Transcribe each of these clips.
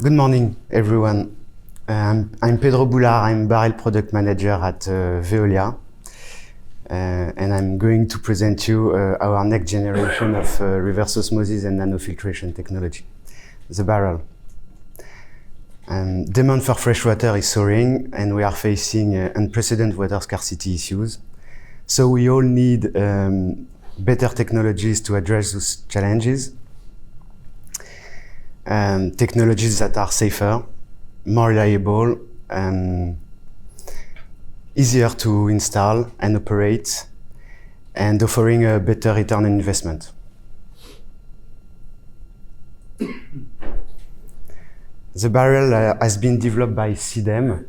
Good morning, everyone. I'm Pedro Boulard. I'm Barrel Product Manager at Veolia. And I'm going to present you our next generation of reverse osmosis and nanofiltration technology, the barrel. Demand for fresh water is soaring, and we are facing unprecedented water scarcity issues. So we all need better technologies to address those challenges. Technologies that are safer, more reliable, easier to install and operate, and offering a better return on investment. The barrel has been developed by CDEM,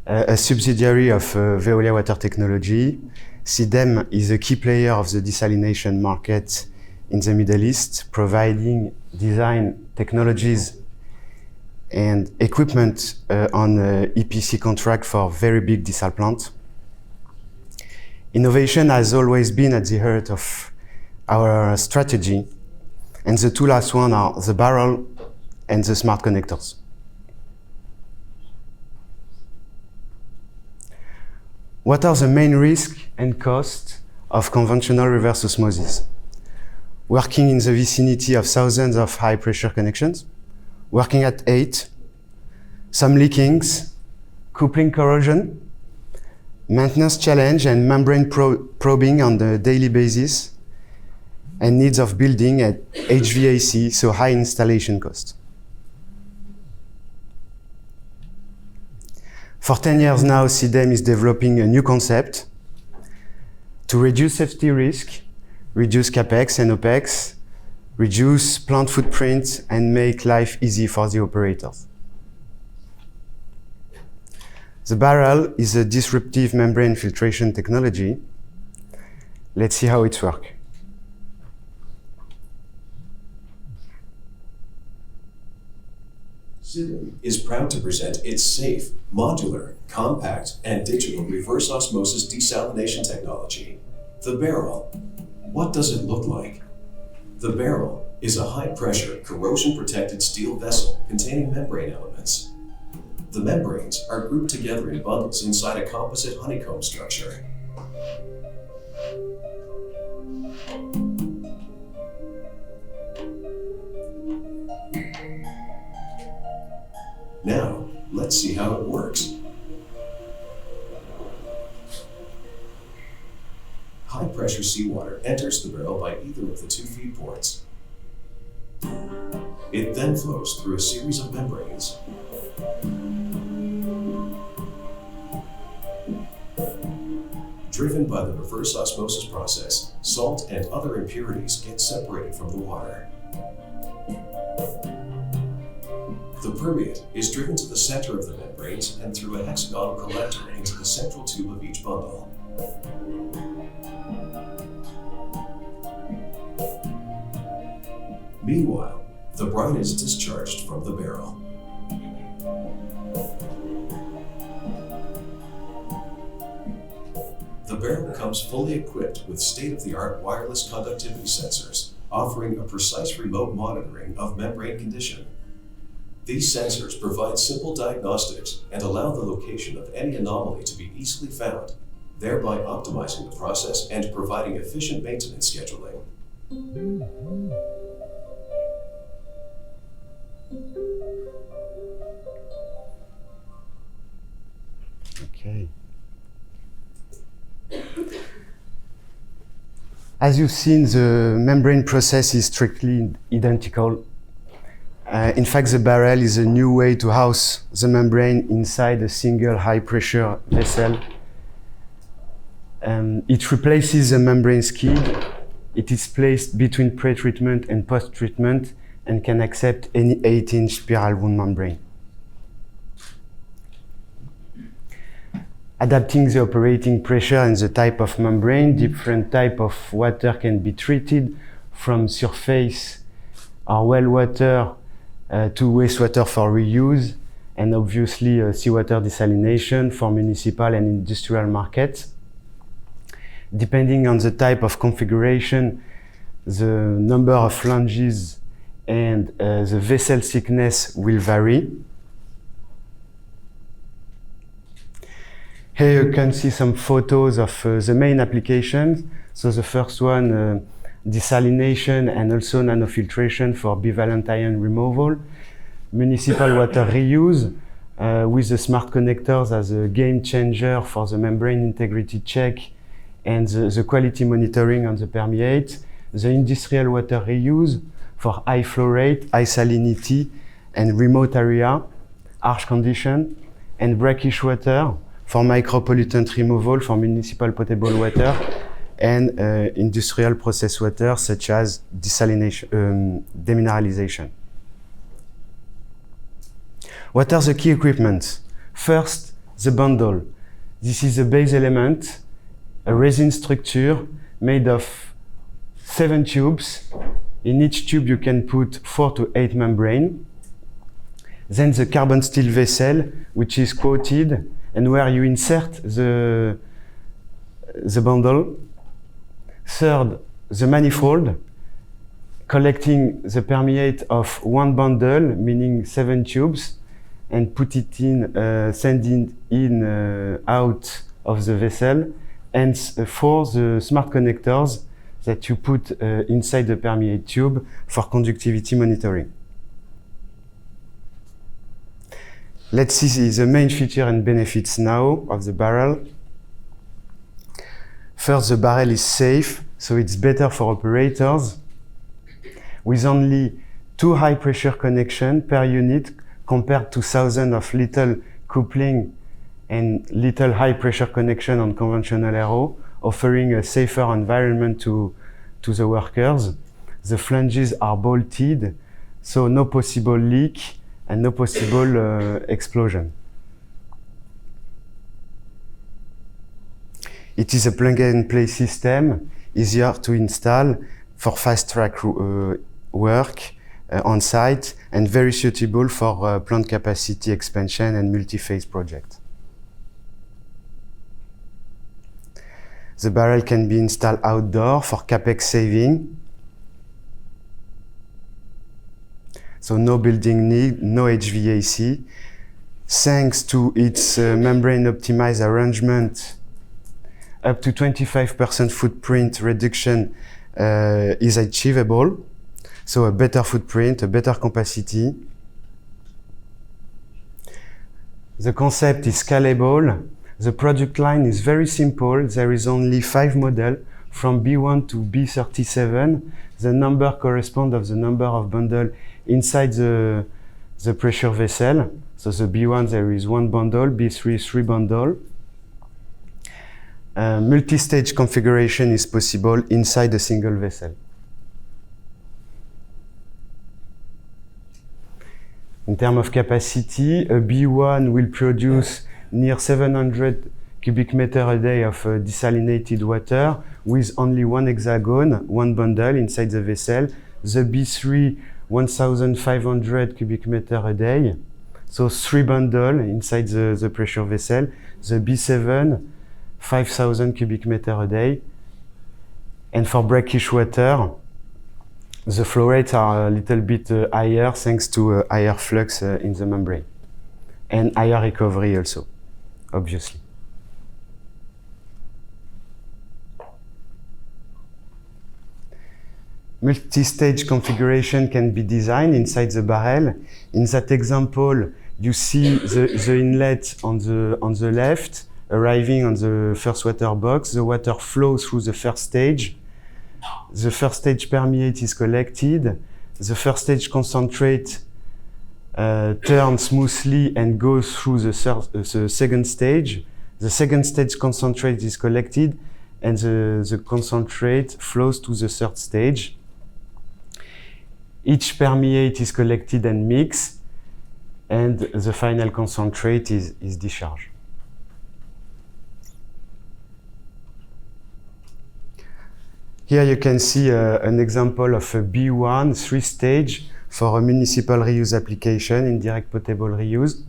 a subsidiary of Veolia Water Technology. CDEM is a key player of the desalination market in the Middle East, providing design technologies and equipment on EPC contract for very big desal plants. Innovation has always been at the heart of our strategy, and the two last ones are the barrel and the smart connectors. What are the main risks and costs of conventional reverse osmosis? Working in the vicinity of thousands of high pressure connections, working at 8, some leakings, coupling corrosion, maintenance challenge and membrane probing on the daily basis, and needs of building at HVAC, so high installation cost. For 10 years now, CDEM is developing a new concept to reduce safety risk, reduce CapEx and OpEx, reduce plant footprint, and make life easy for the operators. The barrel is a disruptive membrane filtration technology. Let's see how it works. CDEM is proud to present its safe, modular, compact, and digital reverse osmosis desalination technology, the barrel. What does it look like? The barrel is a high-pressure, corrosion-protected steel vessel containing membrane elements. The membranes are grouped together in bundles inside a composite honeycomb structure. Now, let's see how it works. High-pressure seawater enters the barrel by either of the two feed ports. It then flows through a series of membranes. Driven by the reverse osmosis process, salt and other impurities get separated from the water. The permeate is driven to the center of the membranes and through a hexagonal collector into the central tube of each bundle. Meanwhile, the brine is discharged from the barrel. The barrel comes fully equipped with state-of-the-art wireless conductivity sensors, offering a precise remote monitoring of membrane condition. These sensors provide simple diagnostics and allow the location of any anomaly to be easily found, thereby optimizing the process and providing efficient maintenance scheduling. Okay. As you've seen, the membrane process is strictly identical. In fact, the barrel is a new way to house the membrane inside a single high-pressure vessel. It replaces the membrane skid. It is placed between pre-treatment and post-treatment and can accept any 8-inch spiral wound membrane. Adapting the operating pressure and the type of membrane, different type of water can be treated, from surface or well water to wastewater for reuse, and obviously seawater desalination for municipal and industrial markets. Depending on the type of configuration, the number of flanges and the vessel thickness will vary. Here you can see some photos of the main applications. So the first one, desalination and also nanofiltration for bivalent ion removal. Municipal water reuse with the smart connectors as a game changer for the membrane integrity check and the quality monitoring on the permeate. The industrial water reuse for high flow rate, high salinity and remote area, harsh condition, and brackish water for micropollutant removal for municipal potable water and industrial process water such as desalination, demineralization. What are the key equipment? First, the bundle. This is a base element, a resin structure made of 7 tubes. In each tube you can put 4 to 8 membrane. Then the carbon steel vessel, which is coated and where you insert the bundle. Third, the manifold, collecting the permeate of one bundle, meaning 7 tubes, and put it in, sending in out of the vessel. And 4, the smart connectors that you put inside the permeate tube for conductivity monitoring. Let's see the main feature and benefits now of the barrel. First, the barrel is safe, so it's better for operators. With only 2 high pressure connections per unit compared to thousands of little coupling and little high pressure connection on conventional aero, offering a safer environment to the workers. The flanges are bolted, so no possible leak and no possible explosion. It is a plug-and-play system, easier to install for fast-track work on site and very suitable for plant capacity expansion and multi-phase projects. The barrel can be installed outdoor for capex saving. So no building need, no HVAC. Thanks to its membrane optimized arrangement, up to 25% footprint reduction is achievable. So a better footprint, a better capacity. The concept is scalable. The product line is very simple. There is only 5 models from B1 to B37. The number corresponds to the number of bundles inside the pressure vessel. So the B1 there is 1 bundle, B3 3 bundles. Multi-stage configuration is possible inside a single vessel. In terms of capacity, a B1 will produce near 700 cubic meters a day of desalinated water with only 1 hexagon, 1 bundle inside the vessel. The B3, 1,500 cubic meters a day, so 3 bundles inside the pressure vessel. The B7, 5,000 cubic meters a day. And for brackish water, the flow rates are a little bit higher thanks to higher flux in the membrane and higher recovery also, obviously. Multi-stage configuration can be designed inside the barrel. In that example, you see the inlet on the left, arriving on the first water box. The water flows through the first stage. The first stage permeate is collected. The first stage concentrate turns smoothly and goes through the second stage. The second stage concentrate is collected and the concentrate flows to the third stage. Each permeate is collected and mixed, and the final concentrate is discharged. Here you can see an example of a B1 3-stage for a municipal reuse application in direct potable reuse,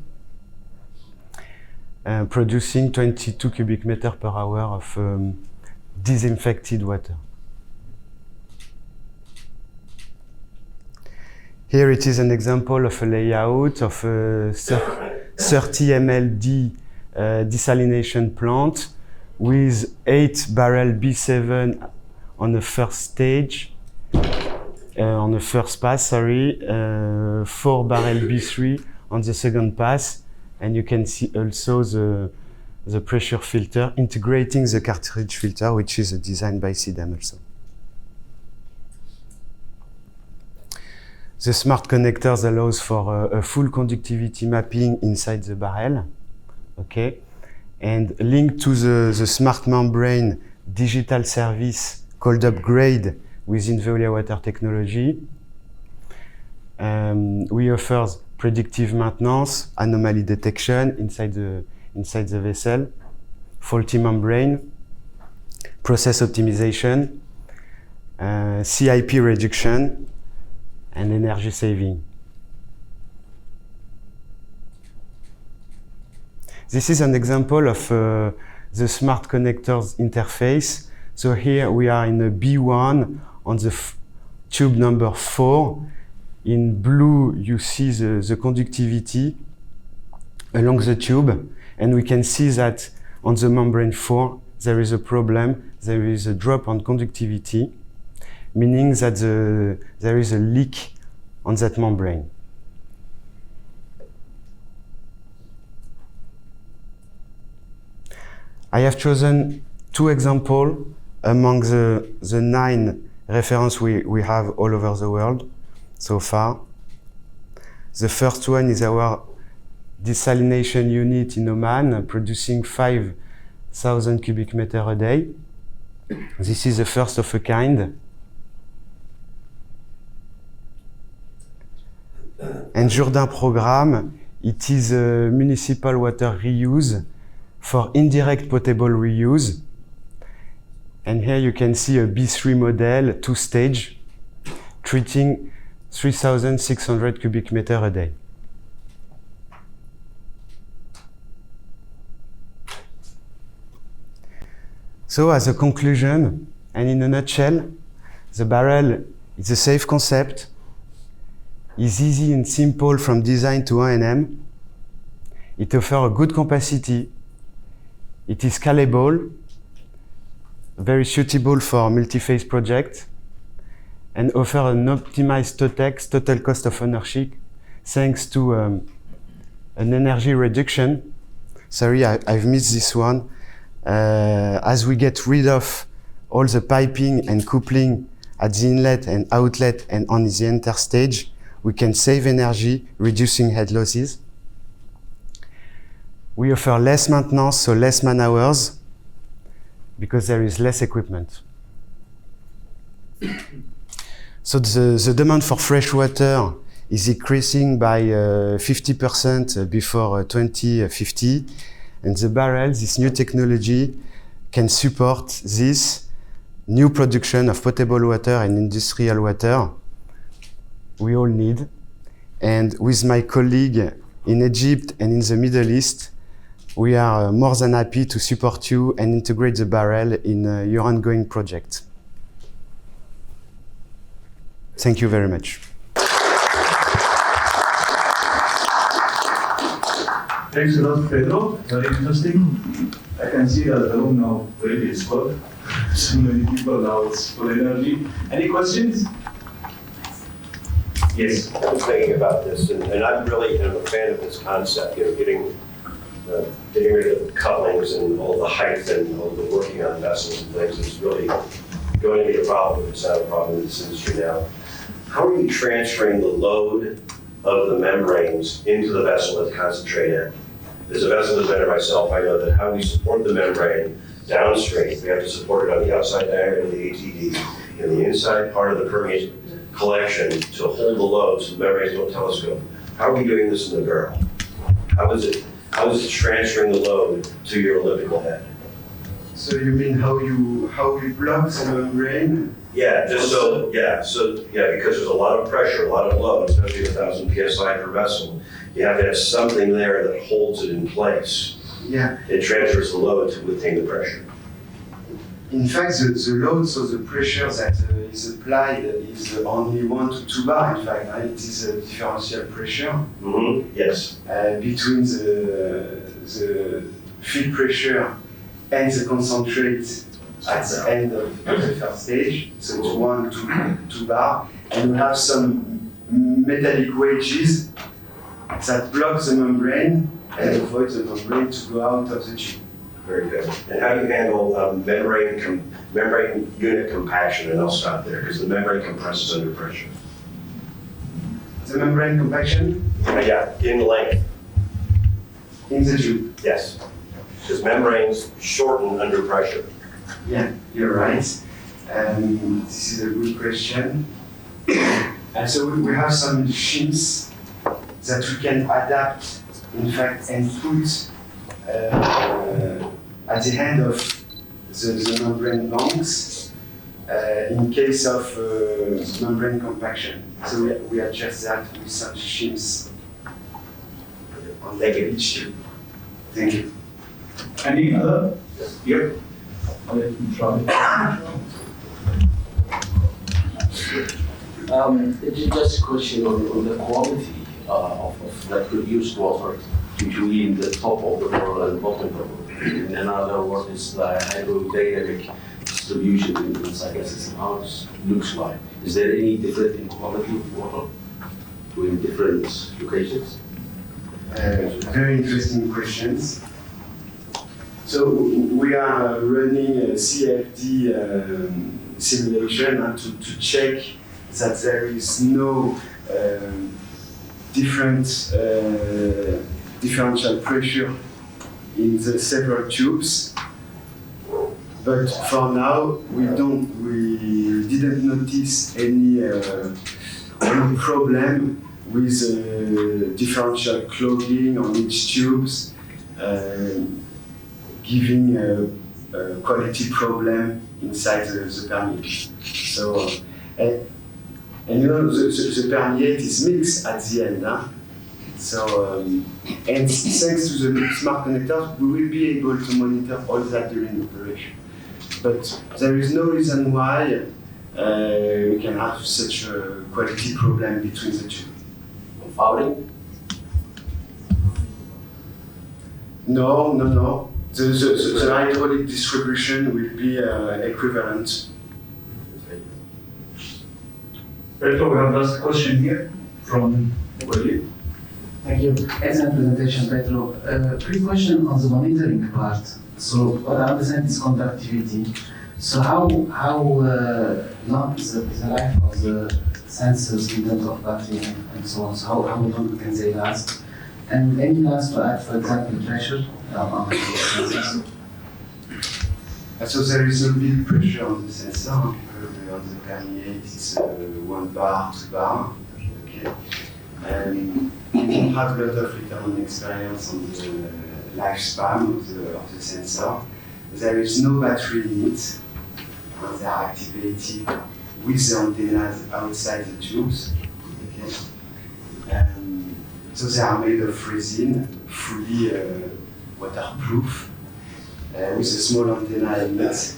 producing 22 cubic meters per hour of disinfected water. Here it is an example of a layout of a 30 ml desalination plant with 8 barrel B7 on the first stage, on the first pass, 4 barrel B3 on the second pass, and you can see also the pressure filter integrating the cartridge filter, which is designed by CDAM also. The smart connectors allows for a full conductivity mapping inside the barrel, okay, and linked to the smart membrane digital service called Upgrade within Veolia Water technology. We offer predictive maintenance, anomaly detection inside the vessel, faulty membrane, process optimization, CIP reduction, and energy saving. This is an example of the smart connectors interface. So here we are in a B1 on the tube number 4. In blue, you see the conductivity along the tube, and we can see that on the membrane 4, there is a problem. There is a drop on conductivity, meaning that there is a leak on that membrane. I have chosen 2 examples among the 9 references we have all over the world so far. The first one is our desalination unit in Oman, producing 5,000 cubic meters a day. This is the first of a kind. And Jourdain program, it is a municipal water reuse for indirect potable reuse. And here you can see a B3 model, 2-stage, treating 3,600 cubic meters a day. So as a conclusion, and in a nutshell, the barrel is a safe concept, is easy and simple from design to O&M. It offers a good capacity. It is scalable, very suitable for multi-phase projects, and offer an optimized TOTEX, total cost of ownership, thanks to an energy reduction. Sorry, I've missed this one. As we get rid of all the piping and coupling at the inlet and outlet and on the interstage, we can save energy, reducing head losses. We offer less maintenance, so less man hours, because there is less equipment. So the demand for fresh water is increasing by 50% before 2050. And the barrel, this new technology, can support this new production of potable water and industrial water we all need. And with my colleague in Egypt and in the Middle East, we are more than happy to support you and integrate the barrel in your ongoing project. Thank you very much. Thanks a lot, Pedro. Very interesting. I can see that the room now really is full. So many people now, it's full energy. Any questions? Yes. I was thinking about this, and I really am a fan of this concept, getting rid of the couplings and all the height and all the working on vessels and things is really going to be a problem. It's not a problem in this industry now. How are you transferring the load of the membranes into the vessel at the concentrate end? As a vessel designer myself, I know that how we support the membrane downstream, we have to support it on the outside diameter of the ATD, in the inside part of the permeate collection to hold the load so the membranes don't telescope. How are we doing this in the barrel? How is it transferring the load to your elliptical head? So you mean how you block the membrane? Yeah, because there's a lot of pressure, a lot of load, especially 1,000 psi per vessel. You have to have something there that holds it in place. Yeah. It transfers the load to withstand the pressure. In fact, the load, so the pressure that is applied is only 1 to 2 bar. In fact, it is a differential pressure Yes. between the field pressure and the concentrate at the end of the first stage. So it's 1 to 2 bar, and we have some metallic wedges that block the membrane and avoid the membrane to go out of the tube. Very good. And how do you handle membrane unit compaction? And I'll stop there because the membrane compresses under pressure. The membrane compaction Yeah, in length. in the tube. Yes. Because membranes shorten under pressure. Yeah, you're right. This is a good question. And so we have some shims that we can adapt, in fact, and put at the end of the membrane longs in case of membrane compaction. So we adjust that with some shims on each tube. Thank you. Any other? Yep. I'll let you try. Just a question on the quality of the produced water between the top of the bottle and bottom of the bottle. In other words, it's the hydrodynamic distribution inside the system. How it looks like. Is there any difference in quality of water between different locations? Very interesting questions. So we are running a CFD simulation to check that there is no differential pressure in the several tubes. But for now, we didn't notice any problem with differential clogging on each tubes, giving a quality problem inside the permeate. So, and you know, the permeate is mixed at the end. Huh? So, and thanks to the smart connectors, we will be able to monitor all that during operation. But there is no reason why we can have such a quality problem between the two. Fouling? No. The hydraulic distribution will be equivalent. Pedro, we have last question here from Boulard. Thank you. Excellent presentation, Pedro. Quick question on the monitoring part. So what I understand is conductivity. So how long is the life of the sensors in terms of battery and so on? So how long can they last? And any plans to add, for example, pressure on the sensors? So there is no big pressure on the sensor because on the permeate it's 1 bar, 2 bar. Okay. And we don't have a lot of return experience on the lifespan of the sensor. There is no battery in it. They are activated with the antennas outside the tubes. Okay. So they are made of resin, fully waterproof, with a small antenna in it.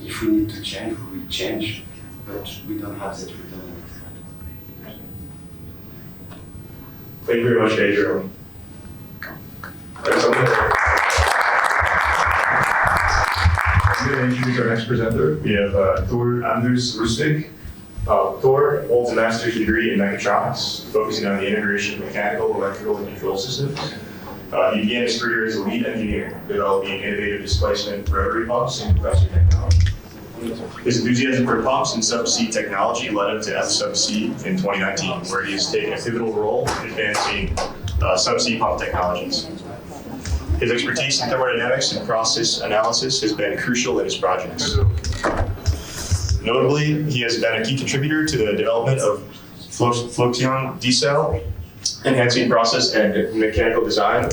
If we need to change, we will change, but we don't have that return. Thank you very much, Pedro. I'm going to introduce our next presenter. We have Thor Anders Rusvik. Thor holds a master's degree in mechatronics, focusing on the integration of mechanical, electrical, and control systems. He began his career as a lead engineer, developing innovative displacement rotary pumps and compressor technology. His enthusiasm for pumps and subsea technology led him to F-Subsea in 2019, where he has taken a pivotal role in advancing subsea pump technologies. His expertise in thermodynamics and process analysis has been crucial in his projects. Notably, he has been a key contributor to the development of flotation decel, enhancing process and mechanical design